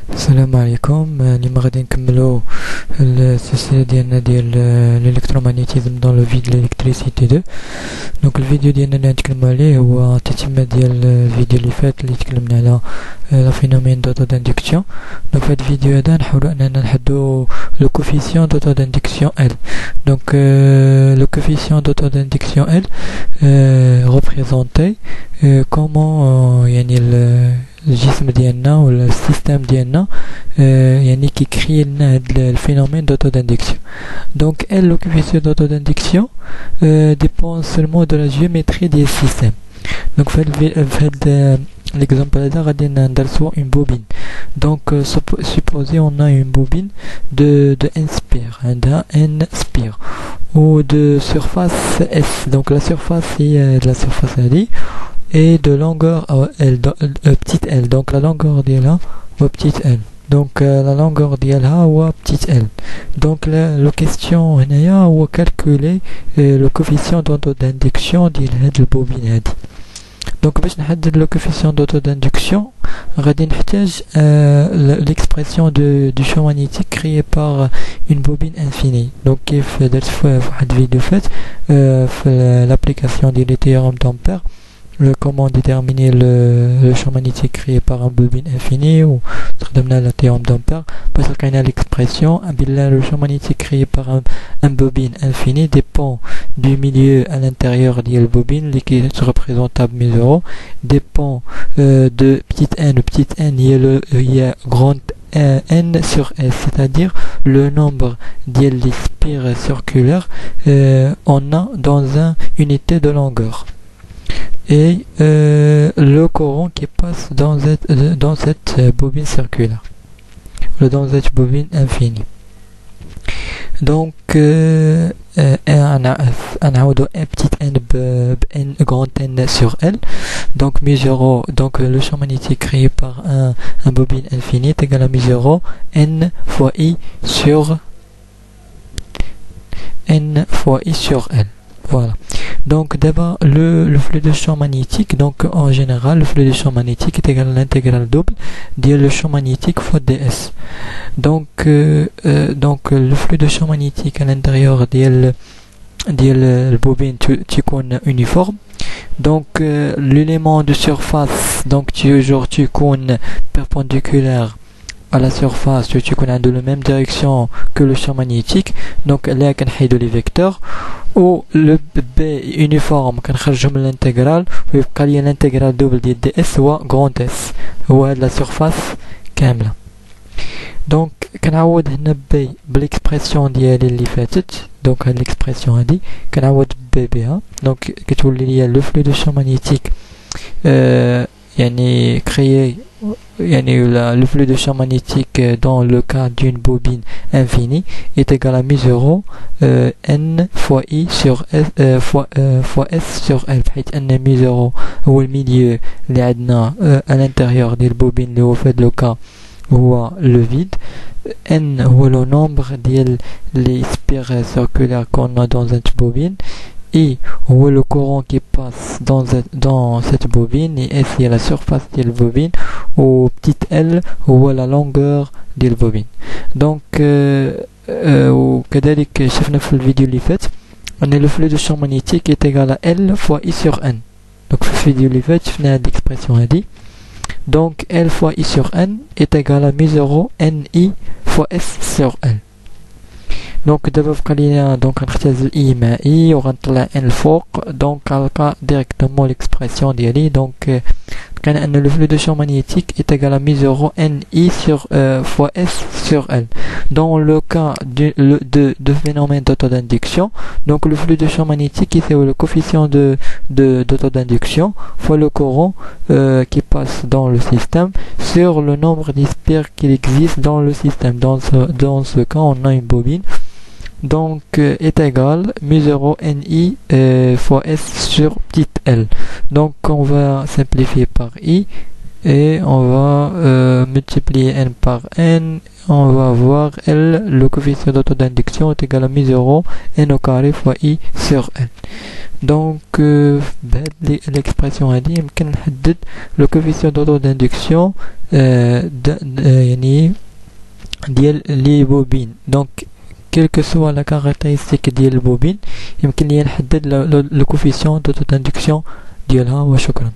السلام عليكم. اليوم غادي نكملو السلسله ديالنا ديال الالكترومغناطيزم دون لو فيد الالكتريسيتي 2. دونك الفيديو ديالنا اللي غنتكلمو عليه هو تتمه ديال الفيديو اللي فات اللي تكلمنا على لا فينومين دوتو d'ainduction. دونك في هذا الفيديو هذا نحاولوا اننا نحدو لو كوفيسيون دوتو d'ainduction L. دونك لو كوفيسيون دوتو d'ainduction L représenté comment يعني الجسم ديالنا ولا السيستم ديالنا يعني كيكري لنا هاد الفينومين دوتو d'ainduction. دونك ال لو كوفيسيون دوتو d'ainduction dépend seulement de la géométrie du système. دونك في هاد l'exemple هذا غادي ندرسو une bobine. Donc supposez on a une bobine de n spire, عندها n spire ou de surface S. Donc la surface est de la surface هذه et de longueur L, petite L. Donc la longueur ديالها هو petite L. Donc la longueur ديالها هو petite L. Donc la question هنايا هو calculer le coefficient d'auto-d'induction ديال هاد البوبين هادي. دونك باش نحدد لو كوفيسيون دوتو d'ainduction غادي نحتاج l'expression du champ magnétique créé par une bobine infinie. دونك كيف درت في واحد الفيديو فات في l'application ديال لي théorème d'Ampère, comment déterminer le champ magnétique créé par un bobine infinie, ou le théorème d'Ampère, parce qu'il y a l'expression le champ magnétique créé par un bobine infini dépend du milieu à l'intérieur de la bobine, qui est représentable μ0, dépend de petite n, il y a grand n sur S, c'est-à-dire le nombre de spires circulaires on a dans une unité de longueur, et le courant qui passe dans cette bobine circulaire, dans cette bobine infinie. Donc نعاودو petite n n grand n sur L. Donc μ0, donc le champ magnétique créé par un bobine infini est égal à μ0 n fois I sur L. Voilà. Donc d'abord le flux de champ magnétique, donc en général le flux de champ magnétique est égal à l'intégrale double de le champ magnétique fois ds. Donc le flux de champ magnétique à l'intérieur de la bobine تكون uniforme. Donc l'élément de surface donc toujours تكون perpendiculaire à la surface, tu connais de la même direction que le champ magnétique. Donc là كنحيدو les vecteurs, ou le B uniforme كنخرجو من l'intégrale ويبقى لي l'intégrale double ديال ds هو grand S, هو هاد la surface كاملة. دونك كنعوض هنا B بالاكسبرسيون ديالي اللي فاتت. دونك هاد الاكسبرسيون هادي كنعوض B بها. دونك كتولي لي لو فلو دو champ magnétique يعني créé, le flux de champ magnétique dans le cas d'une bobine infinie est égal à μ0 n fois I sur S fois S sur L, حيث أن μ0 هو الميليو اللي عندنا à l'intérieur ديال البوبين اللي هو في هذا لو كا هو le vide, n هو le nombre ديال les spires circulaires qu'on a dans cette bobine, I où le courant qui passe dans cette bobine, et S est la surface de la bobine, ou petite L où la longueur de la bobine. Donc وكذلك شفنا في الفيديو اللي فات أن le flux de champ magnétique est égal à L fois I sur N. Donc في الفيديو اللي فات شفنا هذه l'expression هذه. Donc L fois I sur N est égal à μ0 NI fois S sur L. دونك دابا بقى لينا دونك غنختزل اي مع اي وغنطلع ان الفوق. دونك غنلقى ديريكتومون ليكسبرسيون ديالي. دونك كان ان لو فلو دو champ magnétique est égal à μ0 NI fois S sur L. Dans le cas de phénomène d'auto-d'induction, donc le flux de champ magnétique c'est le coefficient d'auto-d'induction fois le courant qui passe dans le système sur le nombre de spires qu'il existe dans le système. Dans ce cas on a une bobine donc est égal μ0 NI fois S sur petite L. Donc on va simplifier par I et on va multiplier N par N. On va avoir L, le coefficient d'auto-d'induction est égal à μ0 N au carré fois I sur L. دونك بهاد ليكسبرسيون هادي يمكن نحدد لو كوفيسيون دوطو داندكسيون يعني ديال لي بوبين. دونك كيلكو سوا لا كاركتيرستيك ديال البوبين يمكن لي نحدد لو كوفيسيون دوطو داندكسيون ديالها. وشكرا.